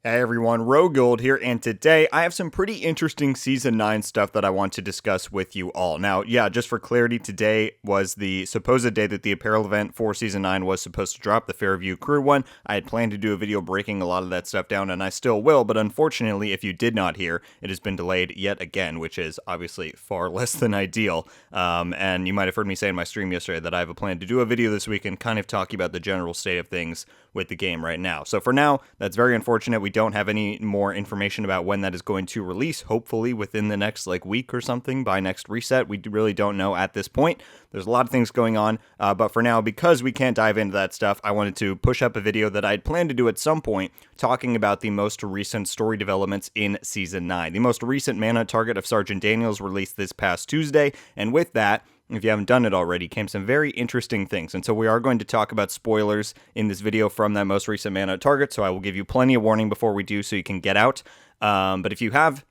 Hey everyone, RogueGold here, and today I have some pretty interesting Season 9 stuff that I want to discuss with you all. Now, yeah, just for clarity, today was the supposed day that the apparel event for Season 9 was supposed to drop, the Fairview Crew one. I had planned to do a video breaking a lot of that stuff down, and I still will, but unfortunately, if you did not hear, it has been delayed yet again, which is obviously far less than ideal. And you might have heard me say in my stream yesterday that I have a plan to do a video this week and kind of talk about the general state of things with the game right now. So for now, that's very unfortunate. We don't have any more information about when that is going to release, hopefully within the next week or something by next reset. We really don't know at this point. There's a lot of things going on, but for now, because we can't dive into that stuff, I wanted to push up a video that I'd planned to do at some point talking about the most recent story developments in Season 9. The most recent Manhunt target of Sergeant Daniels released this past Tuesday, and with that, if you haven't done it already, came some very interesting things. And so we are going to talk about spoilers in this video from that most recent Manhunt target, so I will give you plenty of warning before we do so you can get out. But if you have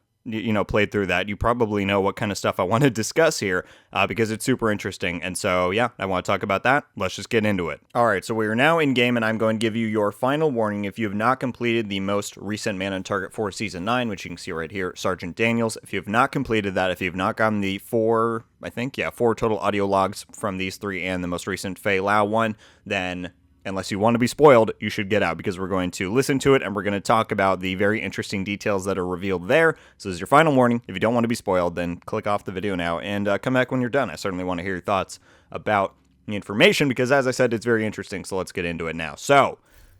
played through that, you probably know what kind of stuff I want to discuss here because it's super interesting. And so, yeah, I want to talk about that. Let's just get into it. All right, so we are now in game, and I'm going to give you your final warning if you have not completed the most recent Manhunt target for Season 9, which you can see right here, Sergeant Daniels. If you have not completed that, if you have not gotten the four total audio logs from these three and the most recent Fei Lao one, then unless you want to be spoiled, you should get out because we're going to listen to it and we're going to talk about the very interesting details that are revealed there. So this is your final warning. If you don't want to be spoiled, then click off the video now and come back when you're done. I certainly want to hear your thoughts about the information because, as I said, it's very interesting. So let's get into it now. So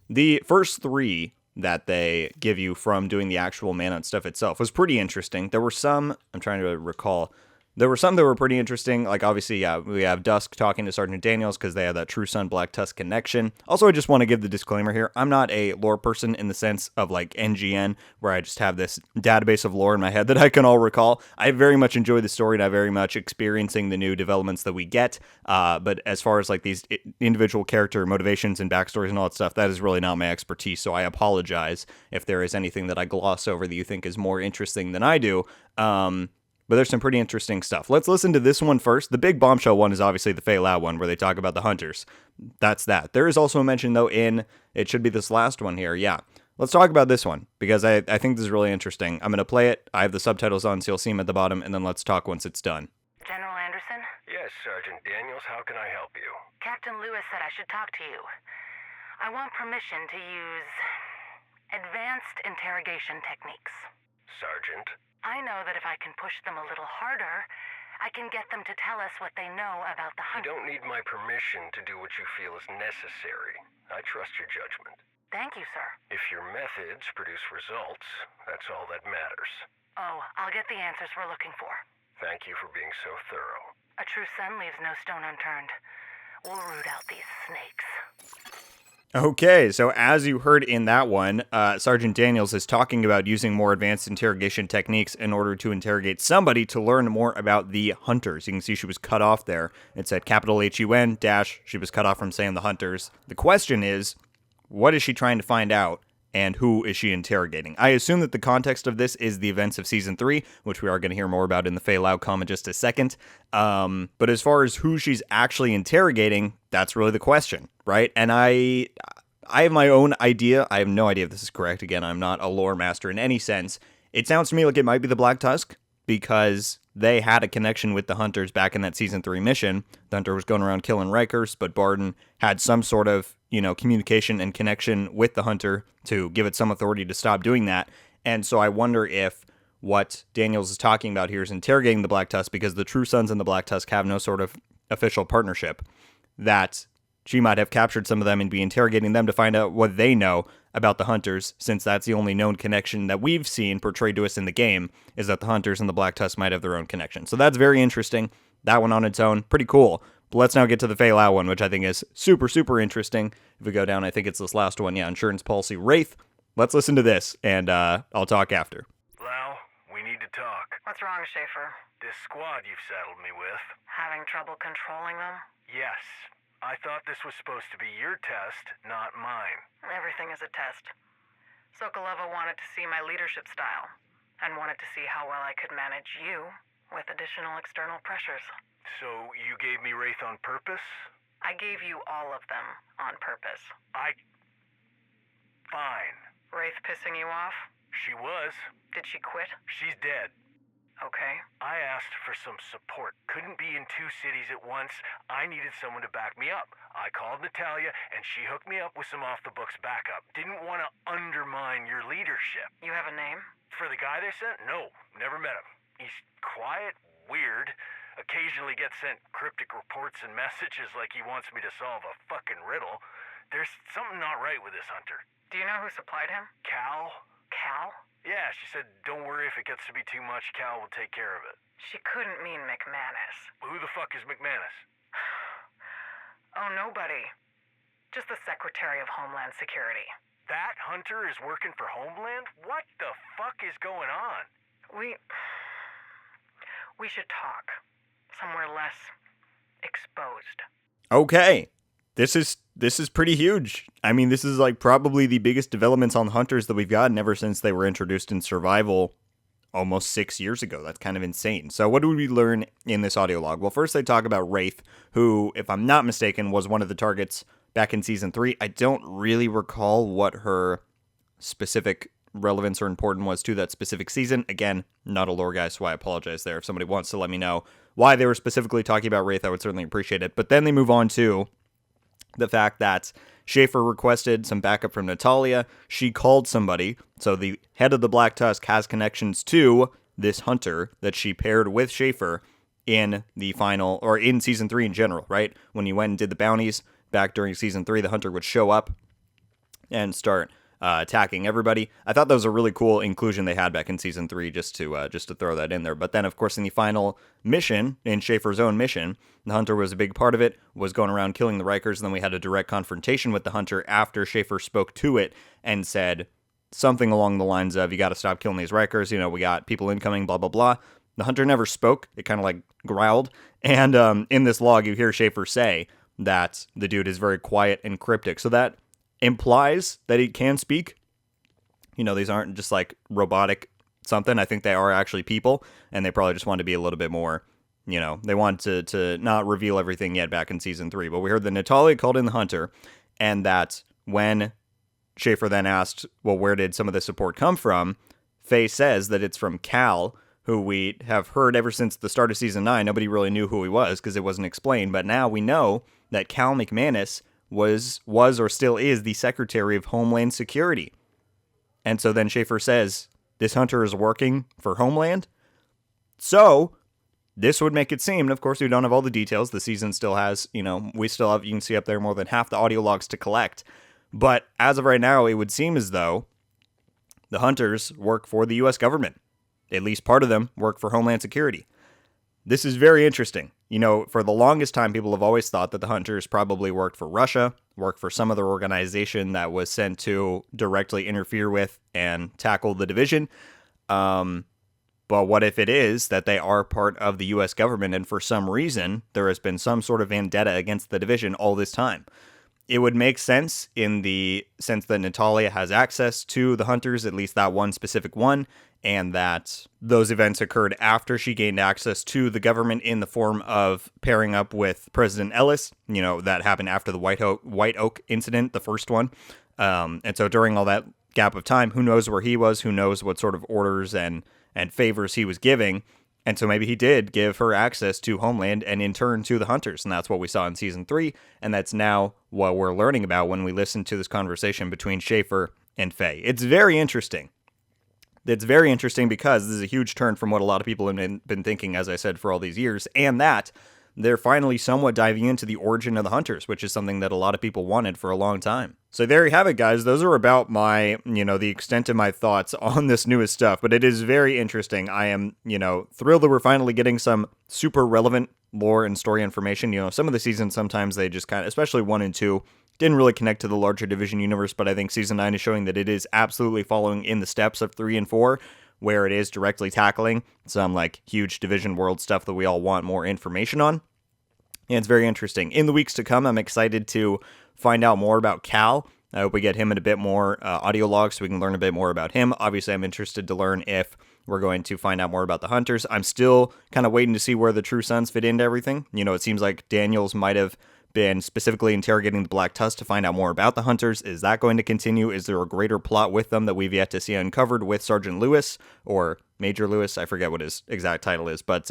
the first three that they give you from doing the actual Manhunt stuff itself was pretty interesting. There were some, I'm trying to recall, there were some that were pretty interesting, like obviously, yeah, we have Dusk talking to Sergeant Daniels because they have that True Sun Black Tusk connection. Also, I just want to give the disclaimer here, I'm not a lore person in the sense of like NGN, where I just have this database of lore in my head that I can all recall. I very much enjoy the story and I very much experiencing the new developments that we get, but as far as like these individual character motivations and backstories and all that stuff, that is really not my expertise, so I apologize if there is anything that I gloss over that you think is more interesting than I do. But there's some pretty interesting stuff. Let's listen to this one first. The big bombshell one is obviously the Fei Lao one, where they talk about the hunters. That's that. There is also a mention, though, it should be this last one here. Yeah. Let's talk about this one, because I think this is really interesting. I'm going to play it. I have the subtitles on, so you'll see them at the bottom, and then let's talk once it's done. General Anderson? Yes, Sergeant Daniels, how can I help you? Captain Lewis said I should talk to you. I want permission to use advanced interrogation techniques. Sergeant? I know that if I can push them a little harder, I can get them to tell us what they know about the You hunt. don't need my permission to do what you feel is necessary. I trust your judgment. Thank you, sir. If your methods produce results, that's all that matters. Oh, I'll get the answers we're looking for. Thank you for being so thorough. A true son leaves no stone unturned. We'll root out these snakes. Okay, so as you heard in that one, Sergeant Daniels is talking about using more advanced interrogation techniques in order to interrogate somebody to learn more about the hunters. You can see she was cut off there. It said capital HUN dash, she was cut off from saying the hunters. The question is, what is she trying to find out? And who is she interrogating? I assume that the context of this is the events of Season 3, which we are going to hear more about in the Fei Lao com in just a second. But as far as who she's actually interrogating, that's really the question, right? And I have my own idea. I have no idea if this is correct. Again, I'm not a lore master in any sense. It sounds to me like it might be the Black Tusk, because they had a connection with the hunters back in that Season 3 mission. The hunter was going around killing Rikers, but Barden had some sort of, communication and connection with the hunter to give it some authority to stop doing that. And so I wonder if what Daniels is talking about here is interrogating the Black Tusk, because the True Sons and the Black Tusk have no sort of official partnership, that she might have captured some of them and be interrogating them to find out what they know about the hunters, since that's the only known connection that we've seen portrayed to us in the game, is that the hunters and the Black Tusk might have their own connection. So that's very interesting. That one on its own, pretty cool. But let's now get to the Fei Lao one, which I think is super, super interesting. If we go down, I think it's this last one. Yeah, Insurance Policy Wraith. Let's listen to this, and I'll talk after. Lau, we need to talk. What's wrong, Schaefer? This squad you've saddled me with. Having trouble controlling them? Yes. I thought this was supposed to be your test, not mine. Everything is a test. Sokolova wanted to see my leadership style, and wanted to see how well I could manage you with additional external pressures. So you gave me Wraith on purpose? I gave you all of them on purpose. Fine. Wraith pissing you off? She was. Did she quit? She's dead. Okay. I asked for some support. Couldn't be in 2 cities at once. I needed someone to back me up. I called Natalia, and she hooked me up with some off-the-books backup. Didn't want to undermine your leadership. You have a name? For the guy they sent? No, never met him. He's quiet, weird, occasionally gets sent cryptic reports and messages like he wants me to solve a fucking riddle. There's something not right with this hunter. Do you know who supplied him? Cal? Cal? Yeah, she said, don't worry, if it gets to be too much, Cal will take care of it. She couldn't mean McManus. Who the fuck is McManus? Oh, nobody. Just the Secretary of Homeland Security. That hunter is working for Homeland? What the fuck is going on? We should talk. Somewhere less exposed. Okay. This is pretty huge. I mean, this is like probably the biggest developments on hunters that we've gotten ever since they were introduced in survival almost 6 years ago. That's kind of insane. So what do we learn in this audio log? Well, first they talk about Wraith, who, if I'm not mistaken, was one of the targets back in Season 3. I don't really recall what her specific relevance or importance was to that specific season. Again, not a lore guy, so I apologize there. If somebody wants to let me know why they were specifically talking about Wraith, I would certainly appreciate it. But then they move on to the fact that Schaefer requested some backup from Natalia. She called somebody. So the head of the Black Tusk has connections to this hunter that she paired with Schaefer in the final, or in Season 3 in general, right? When you went and did the bounties back during Season 3, the hunter would show up and start attacking everybody. I thought that was a really cool inclusion they had back in Season 3, just to throw that in there. But then, of course, in the final mission, in Schaefer's own mission, the hunter was a big part of it, was going around killing the Rikers, and then we had a direct confrontation with the hunter after Schaefer spoke to it and said something along the lines of, you got to stop killing these Rikers, you know, we got people incoming, blah, blah, blah. The hunter never spoke. It kind of like growled. And in this log, you hear Schaefer say that the dude is very quiet and cryptic. So that implies that he can speak. You know, these aren't just like robotic something. I think they are actually people, and they probably just want to be a little bit more, you know, they want to not reveal everything yet back in Season 3. But we heard that Natalia called in the hunter, and that when Schaefer then asked, well, where did some of the support come from? Faye says that it's from Cal, who we have heard ever since the start of Season 9. Nobody really knew who he was because it wasn't explained. But now we know that Cal McManus was or still is the Secretary of Homeland Security. And so then Schaefer says, this hunter is working for Homeland? So this would make it seem, and of course we don't have all the details, the season still has, you know, we still have, you can see up there, more than half the audio logs to collect. But as of right now, it would seem as though the hunters work for the U.S. government. At least part of them work for Homeland Security. This is very interesting. You know, for the longest time, people have always thought that the hunters probably worked for Russia, worked for some other organization that was sent to directly interfere with and tackle the division. But what if it is that they are part of the U.S. government, and for some reason there has been some sort of vendetta against the division all this time? It would make sense in the sense that Natalia has access to the hunters, at least that one specific one, and that those events occurred after she gained access to the government in the form of pairing up with President Ellis. You know, that happened after the White Oak incident, the first one. And so during all that gap of time, who knows where he was, who knows what sort of orders and favors he was giving. And so maybe he did give her access to Homeland and in turn to the hunters. And that's what we saw in Season 3. And that's now what we're learning about when we listen to this conversation between Schaefer and Faye. It's very interesting. It's very interesting because this is a huge turn from what a lot of people have been thinking, as I said, for all these years. And that they're finally somewhat diving into the origin of the hunters, which is something that a lot of people wanted for a long time. So there you have it, guys. Those are about my, the extent of my thoughts on this newest stuff. But it is very interesting. I am, thrilled that we're finally getting some super relevant lore and story information. Some of the seasons, sometimes they just kind of, especially 1 and 2, didn't really connect to the larger Division universe. But I think Season 9 is showing that it is absolutely following in the steps of 3 and 4, where it is directly tackling some like huge Division world stuff that we all want more information on. And it's very interesting. In the weeks to come, I'm excited to find out more about Cal. I hope we get him in a bit more audio logs so we can learn a bit more about him. Obviously, I'm interested to learn if we're going to find out more about the hunters. I'm still kind of waiting to see where the True Sons fit into everything. It seems like Daniels might have been specifically interrogating the Black Tusk to find out more about the Hunters. Is that going to continue? Is there a greater plot with them that we've yet to see uncovered with Sergeant Lewis or Major Lewis? I forget what his exact title is, but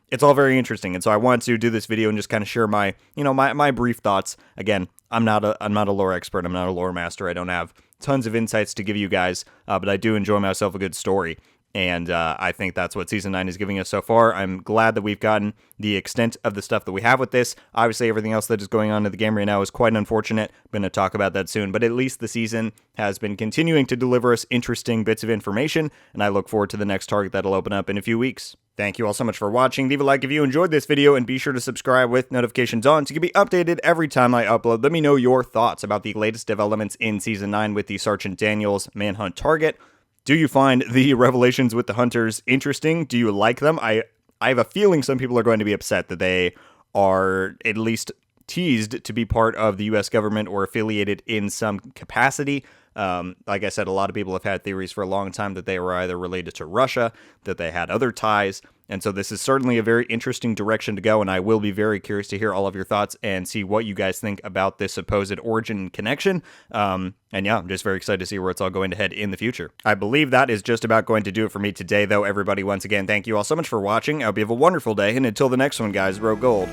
it's all very interesting. And so I wanted to do this video and just kind of share my, my brief thoughts. Again, I'm not a lore expert. I'm not a lore master. I don't have tons of insights to give you guys, but I do enjoy myself a good story. And I think that's what Season 9 is giving us so far. I'm glad that we've gotten the extent of the stuff that we have with this. Obviously, everything else that is going on in the game right now is quite unfortunate. I'm going to talk about that soon. But at least the season has been continuing to deliver us interesting bits of information. And I look forward to the next target that'll open up in a few weeks. Thank you all so much for watching. Leave a like if you enjoyed this video, and be sure to subscribe with notifications on so you can be updated every time I upload. Let me know your thoughts about the latest developments in Season 9 with the Sergeant Daniels Manhunt target. Do you find the revelations with the Hunters interesting? Do you like them? I have a feeling some people are going to be upset that they are at least teased to be part of the U.S. government or affiliated in some capacity. Like I said, a lot of people have had theories for a long time that they were either related to Russia, that they had other ties, and so this is certainly a very interesting direction to go, and I will be very curious to hear all of your thoughts and see what you guys think about this supposed origin connection. And yeah, I'm just very excited to see where it's all going to head in the future. I believe that is just about going to do it for me today, though. Everybody, once again, thank you all so much for watching. I hope you have a wonderful day, and until the next one, guys, RogueGold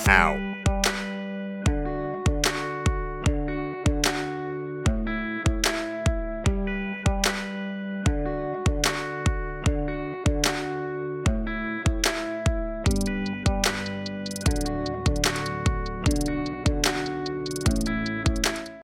out.